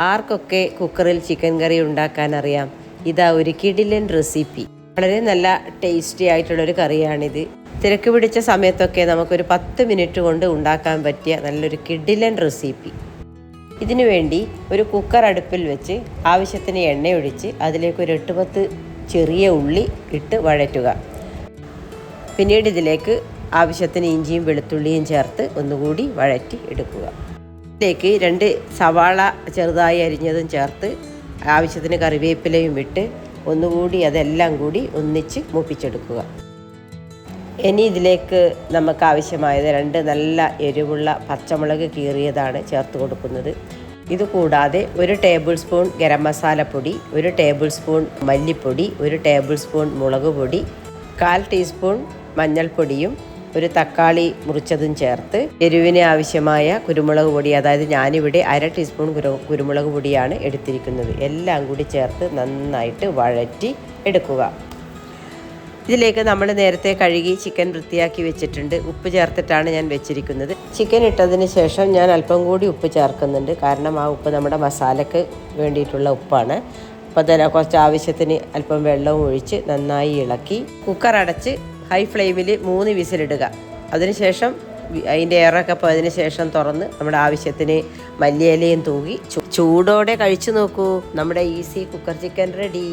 ആർക്കൊക്കെ കുക്കറിൽ ചിക്കൻ കറി ഉണ്ടാക്കാൻ അറിയാം? ഇതാ ഒരു കിടിലൻ റെസിപ്പി. വളരെ നല്ല ടേസ്റ്റി ആയിട്ടുള്ളൊരു കറിയാണിത്. തിരക്ക് പിടിച്ച സമയത്തൊക്കെ നമുക്കൊരു 10 മിനിറ്റ് കൊണ്ട് ഉണ്ടാക്കാൻ പറ്റിയ നല്ലൊരു കിടിലൻ റെസിപ്പി. ഇതിനു വേണ്ടി ഒരു കുക്കർ അടുപ്പിൽ വെച്ച് ആവശ്യത്തിന് എണ്ണയൊഴിച്ച് അതിലേക്ക് ഒരു 8-10 ചെറിയ ഉള്ളി ഇട്ട് വഴറ്റുക. പിന്നീട് ഇതിലേക്ക് ആവശ്യത്തിന് ഇഞ്ചിയും വെളുത്തുള്ളിയും ചേർത്ത് ഒന്നുകൂടി വഴറ്റി എടുക്കുക. ഇതിലേക്ക് 2 സവാള ചെറുതായി അരിഞ്ഞതും ചേർത്ത് ആവശ്യത്തിന് കറിവേപ്പിലയും ഇട്ട് ഒന്നുകൂടി അതെല്ലാം കൂടി ഒന്നിച്ച് മൂപ്പിച്ചെടുക്കുക. ഇനി ഇതിലേക്ക് നമുക്ക് ആവശ്യമായത് 2 നല്ല എരിവുള്ള പച്ചമുളക് കീറിയതാണ് ചേർത്ത് കൊടുക്കുന്നത്. ഇതുകൂടാതെ 1 ടേബിൾ സ്പൂൺ ഗരം മസാലപ്പൊടി, 1 ടേബിൾ സ്പൂൺ മല്ലിപ്പൊടി, 1 ടേബിൾ സ്പൂൺ മുളക് പൊടി, 1/4 ടീസ്പൂൺ മഞ്ഞൾപ്പൊടിയും 1 തക്കാളി മുറിച്ചതും ചേർത്ത് എരിവിന് ആവശ്യമായ കുരുമുളക് പൊടി, അതായത് ഞാനിവിടെ 1/2 ടീസ്പൂൺ കുരുമുളക് പൊടിയാണ് എടുത്തിരിക്കുന്നത്. എല്ലാം കൂടി ചേർത്ത് നന്നായിട്ട് വഴറ്റി എടുക്കുക. ഇതിലേക്ക് നമ്മൾ നേരത്തെ കഴുകി ചിക്കൻ വൃത്തിയാക്കി വെച്ചിട്ടുണ്ട്. ഉപ്പ് ചേർത്തിട്ടാണ് ഞാൻ വെച്ചിരിക്കുന്നത്. ചിക്കൻ ഇട്ടതിന് ശേഷം ഞാൻ അല്പം കൂടി ഉപ്പ് ചേർക്കുന്നുണ്ട്. കാരണം ആ ഉപ്പ് നമ്മുടെ മസാലയ്ക്ക് വേണ്ടിയിട്ടുള്ള ഉപ്പാണ്. അപ്പോൾ തന്നെ കുറച്ച് ആവശ്യത്തിന് അല്പം വെള്ളവും ഒഴിച്ച് നന്നായി ഇളക്കി കുക്കർ അടച്ച് ഹൈ ഫ്ലെയിമിൽ 3 വിസിലിടുക. അതിനുശേഷം അതിൻ്റെ എയറൊക്കെ പോയതിന് ശേഷം തുറന്ന് നമ്മുടെ ആവശ്യത്തിന് മല്ലിയിലയും തൂകി ചൂടോടെ കഴിച്ചു നോക്കൂ. നമ്മുടെ ഈസി കുക്കർ ചിക്കൻ റെഡി.